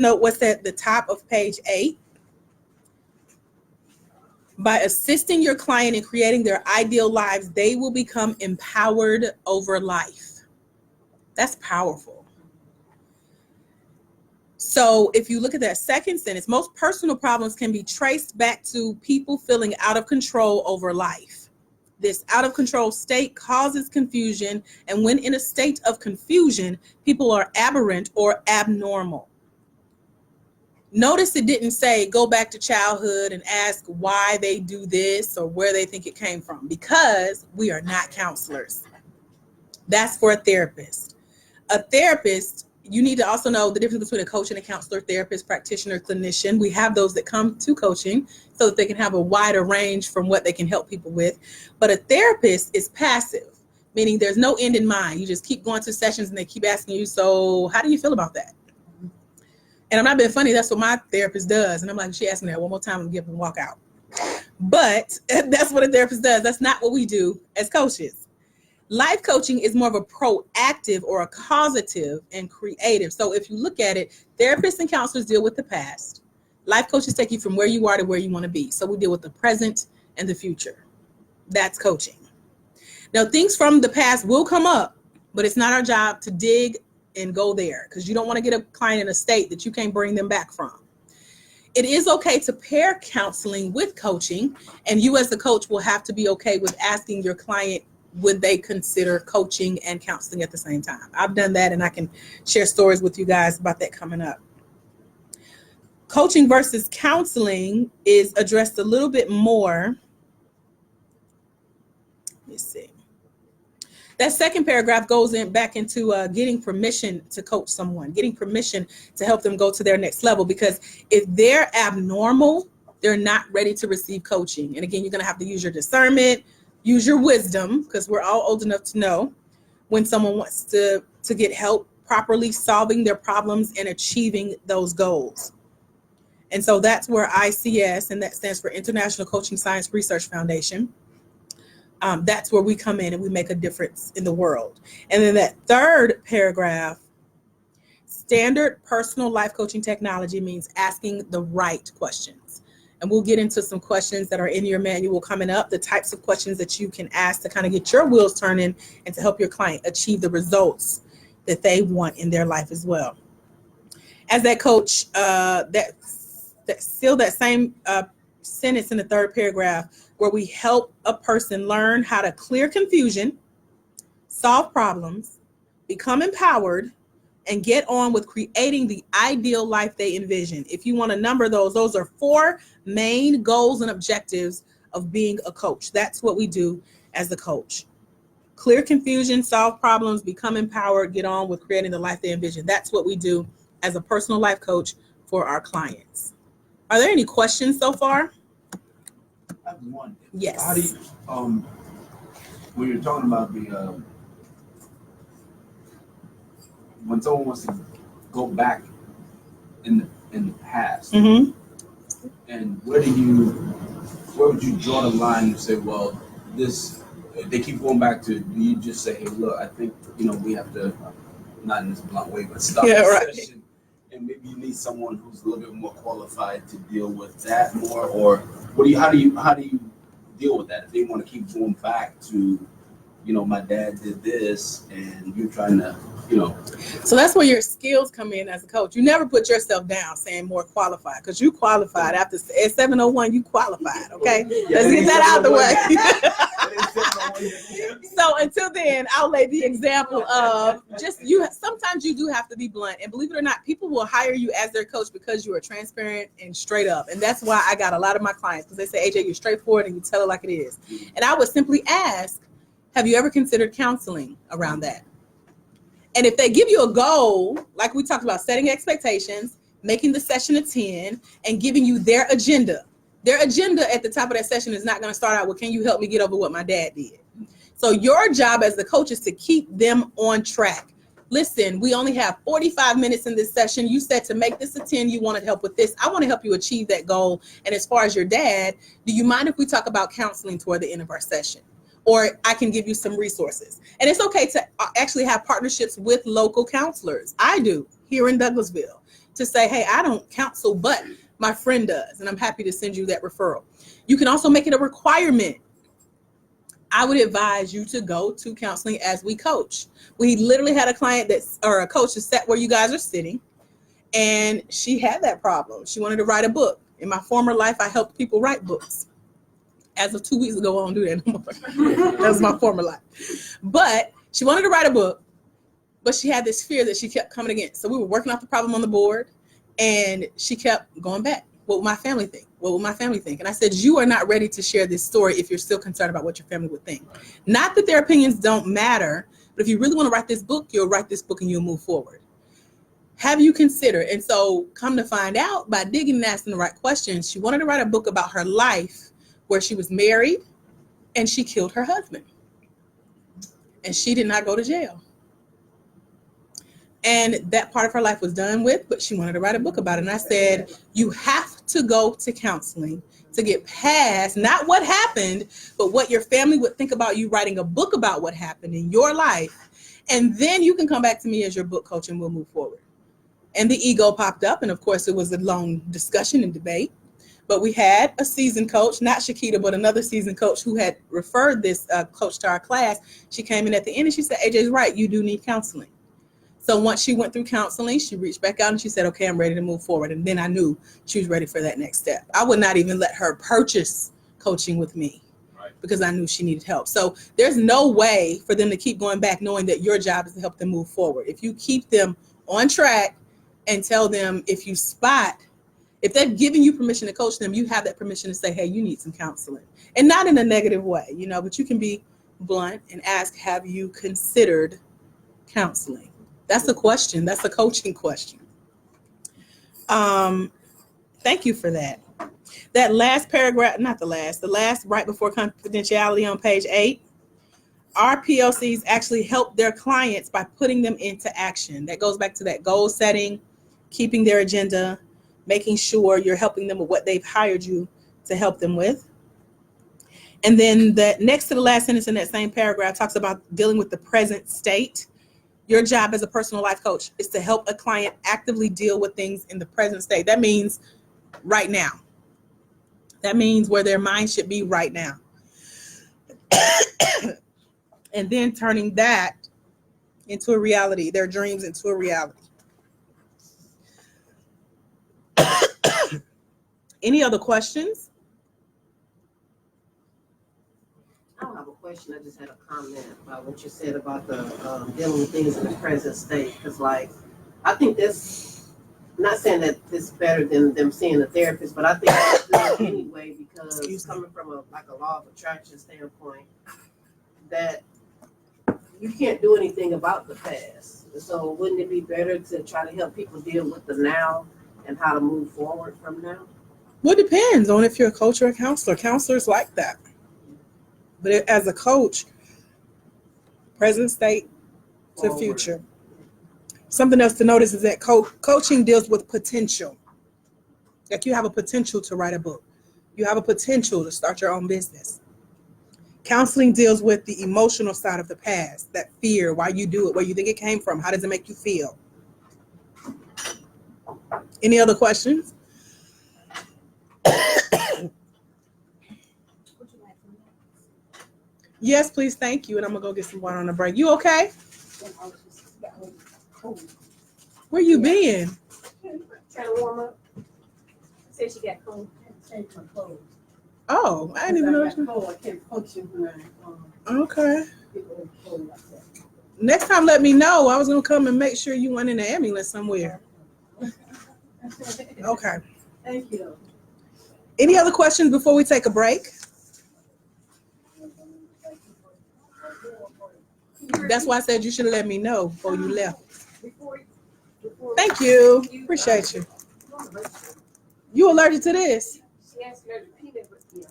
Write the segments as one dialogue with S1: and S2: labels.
S1: Note what's at the top of page 8. By assisting your client in creating their ideal lives, they will become empowered over life. That's powerful. So if you look at that second sentence, most personal problems can be traced back to people feeling out of control over life. This out of control state causes confusion, and when in a state of confusion, people are aberrant or abnormal. Notice it didn't say go back to childhood and ask why they do this or where they think it came from, because we are not counselors. That's for a therapist. A therapist, you need to also know the difference between a coach and a counselor, therapist, practitioner, clinician. We have those that come to coaching so that they can have a wider range from what they can help people with. But a therapist is passive, meaning there's no end in mind. You just keep going to sessions and they keep asking you, so how do you feel about that? And I'm not being funny, that's what my therapist does. And I'm like, she asked me that one more time and give them walk out. But that's what a therapist does. That's not what we do as coaches. Life coaching is more of a proactive or a causative and creative. So if you look at it, therapists and counselors deal with the past. Life coaches take you from where you are to where you want to be. So we deal with the present and the future. That's coaching. Now, things from the past will come up, but it's not our job to dig and go there, because you don't want to get a client in a state that you can't bring them back from. It is okay to pair counseling with coaching, and you as the coach will have to be okay with asking your client, would they consider coaching and counseling at the same time? I've done that, and I can share stories with you guys about that coming up. Coaching versus counseling is addressed a little bit more. Let me see. That second paragraph goes back into getting permission to coach someone, getting permission to help them go to their next level. Because if they're abnormal, they're not ready to receive coaching. And again, you're going to have to use your discernment, use your wisdom, because we're all old enough to know when someone wants to get help properly solving their problems and achieving those goals. And so that's where ICS, and that stands for International Coaching Science Research Foundation, that's where we come in and we make a difference in the world. And then that third paragraph, standard personal life coaching technology means asking the right questions. And we'll get into some questions that are in your manual coming up, the types of questions that you can ask to kind of get your wheels turning and to help your client achieve the results that they want in their life as well. As that coach, still that same sentence in the third paragraph, where we help a person learn how to clear confusion, solve problems, become empowered, and get on with creating the ideal life they envision. If you want to number those are 4 main goals and objectives of being a coach. That's what we do as a coach. Clear confusion, solve problems, become empowered, get on with creating the life they envision. That's what we do as a personal life coach for our clients. Are there any questions so far?
S2: I have one.
S1: Yes.
S2: How do you, when you're talking about the, when someone wants to go back in the past,
S1: Mm-hmm.
S2: and where would you draw the line and say, well, this, they keep going back to, do you just say, hey, look, I think, we have to, not in this blunt way, but stop the session, and maybe you need someone who's a little bit more qualified to deal with that more, or how do you deal with that if they want to keep going back to, my dad did this, and you're trying to,
S1: So that's where your skills come in as a coach. You never put yourself down saying more qualified, because you qualified after at 701. You qualified, okay? Let's get that out of the way. So until then, I'll lay the example of sometimes you do have to be blunt, and believe it or not, people will hire you as their coach because you are transparent and straight up. And that's why I got a lot of my clients, because they say, AJ, you're straightforward and you tell it like it is. And I would simply ask, have you ever considered counseling around that? And if they give you a goal, like we talked about, setting expectations, making the session a 10, and giving you their agenda at the top of that session is not going to start out with, can you help me get over what my dad did? So your job as the coach is to keep them on track. Listen, we only have 45 minutes in this session. You said to make this a 10, you wanted help with this. I want to help you achieve that goal. And as far as your dad, do you mind if we talk about counseling toward the end of our session? Or I can give you some resources. And it's okay to actually have partnerships with local counselors. I do here in Douglasville, to say, hey, I don't counsel, but my friend does, and I'm happy to send you that referral. You can also make it a requirement. I would advise you to go to counseling as we coach. We literally had a client or a coach that sat where you guys are sitting, and she had that problem. She wanted to write a book. In my former life, I helped people write books. As of 2 weeks ago, I don't do that no more. That was my former life. But she wanted to write a book, but she had this fear that she kept coming against. So we were working out the problem on the board, and she kept going back. What will my family think? What will my family think? And I said, you are not ready to share this story if you're still concerned about what your family would think. Not that their opinions don't matter, but if you really want to write this book, you'll write this book and you'll move forward. Have you considered? And so come to find out, by digging and asking the right questions, she wanted to write a book about her life where she was married and she killed her husband. And she did not go to jail. And that part of her life was done with, but she wanted to write a book about it. And I said, you have to go to counseling to get past not what happened, but what your family would think about you writing a book about what happened in your life. And then you can come back to me as your book coach and we'll move forward. And the ego popped up. And of course, it was a long discussion and debate. But we had a seasoned coach, not Shakita, but another seasoned coach who had referred this coach to our class. She came in at the end and she said, AJ's right, you do need counseling. So once she went through counseling, she reached back out and she said, okay, I'm ready to move forward. And then I knew she was ready for that next step. I would not even let her purchase coaching with me because I knew she needed help. So there's no way for them to keep going back knowing that your job is to help them move forward. If you keep them on track and tell them if they've given you permission to coach them, you have that permission to say, hey, you need some counseling. And not in a negative way, but you can be blunt and ask, have you considered counseling? That's a question. That's a coaching question. Thank you for that. That last paragraph, the last right before confidentiality on page 8, our PLCs actually help their clients by putting them into action. That goes back to that goal setting, keeping their agenda, making sure you're helping them with what they've hired you to help them with. And then the next to the last sentence in that same paragraph talks about dealing with the present state. Your job as a personal life coach is to help a client actively deal with things in the present state. That means right now. That means where their mind should be right now. And then turning that into a reality, their dreams into a reality. Any other questions?
S3: I don't have a question. I just had a comment about what you said about the dealing with things in the present state. Because, I think this, not saying that this is better than them seeing a therapist, but I think it's good anyway because coming from a law of attraction standpoint, that you can't do anything about the past. So wouldn't it be better to try to help people deal with the now and how to move forward from now?
S1: Well, it depends on if you're a coach or a counselor. Counselors like that. But as a coach, present state to future. Something else to notice is that coaching deals with potential. Like you have a potential to write a book. You have a potential to start your own business. Counseling deals with the emotional side of the past, that fear, why you do it, where you think it came from, how does it make you feel? Any other questions? Yes, please. Thank you. And I'm going to go get some water on the break. You okay? Where you been?
S3: Trying to warm up.
S4: Said she got cold. Changed my clothes.
S1: Oh, I didn't even know that.
S4: I can't function when
S1: Okay.
S4: people are cold like that.
S1: Next time, let me know. I was going to come and make sure you went in the ambulance somewhere. Okay.
S4: Thank you.
S1: Any other questions before we take a break? That's why I said you should have let me know before you left. Thank you. Appreciate you. You allergic to this?
S4: She asked me to repeat it, but yeah.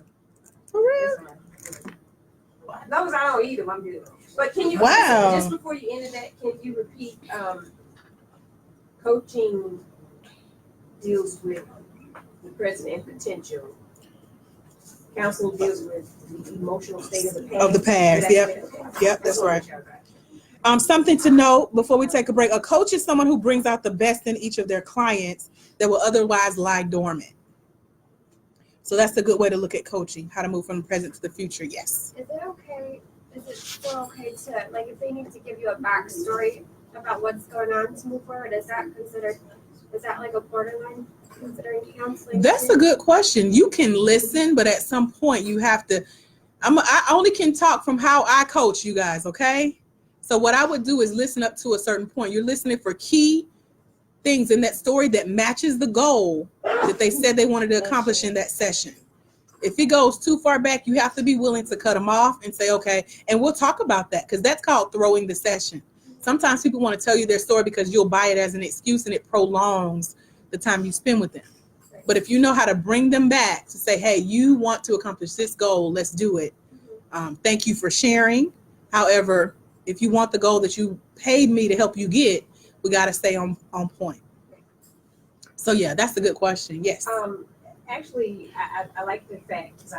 S1: For real?
S4: As long as I don't eat them, I'm good. But can you,
S1: Wow.
S4: just before you end that, can you repeat, coaching deals with the present and potential. Counseling deals with the emotional state of the past.
S1: Of the past, yep. Yep, that's right. Something to note before we take a break. A coach is someone who brings out the best in each of their clients that will otherwise lie dormant. So that's a good way to look at coaching, how to move from the present to the future. Yes.
S4: Is it okay? Is it still okay to, like, if they need to give you a backstory about what's going on to move forward, is that like a borderline considering counseling?
S1: That's a good question. You can listen, but at some point you have to, I only can talk from how I coach you guys, okay? So what I would do is listen up to a certain point. You're listening for key things in that story that matches the goal that they said they wanted to accomplish in that session. If it goes too far back, you have to be willing to cut them off and say, okay, and we'll talk about that, because that's called throwing the session. Sometimes people want to tell you their story because you'll buy it as an excuse and it prolongs the time you spend with them. But if you know how to bring them back to say, hey, you want to accomplish this goal, let's do it. Thank you for sharing. However, if you want the goal that you paid me to help you get, we got to stay on point. So yeah, that's a good question. Yes.
S4: Actually, I like the fact, because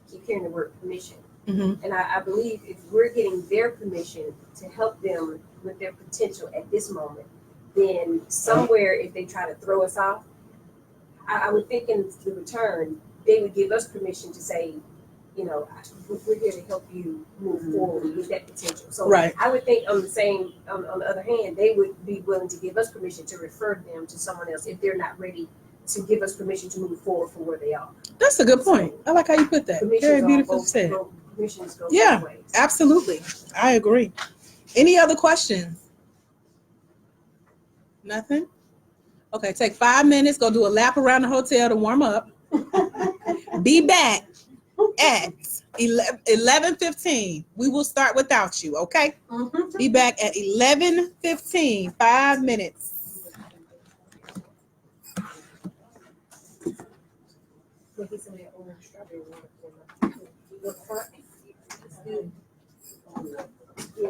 S4: keep hearing the word permission.
S1: Mm-hmm.
S4: And I believe if we're getting their permission to help them with their potential at this moment, then somewhere if they try to throw us off, I would think in the return, they would give us permission to say, you know, we're here to help you move forward with that potential. So
S1: right.
S4: I would think on the other hand, they would be willing to give us permission to refer them to someone else if they're not ready to give us permission to move forward from where they are.
S1: That's a good point. I like how you put that. Very beautiful said.
S4: Permissions go
S1: Yeah,
S4: both ways.
S1: absolutely. I agree. Any other questions? Nothing? Okay, take 5 minutes, go do a lap around the hotel to warm up. Be back at 11:15. We will start without you, okay?
S3: Mm-hmm.
S1: Be back at 11:15, 5 minutes.
S4: Yeah.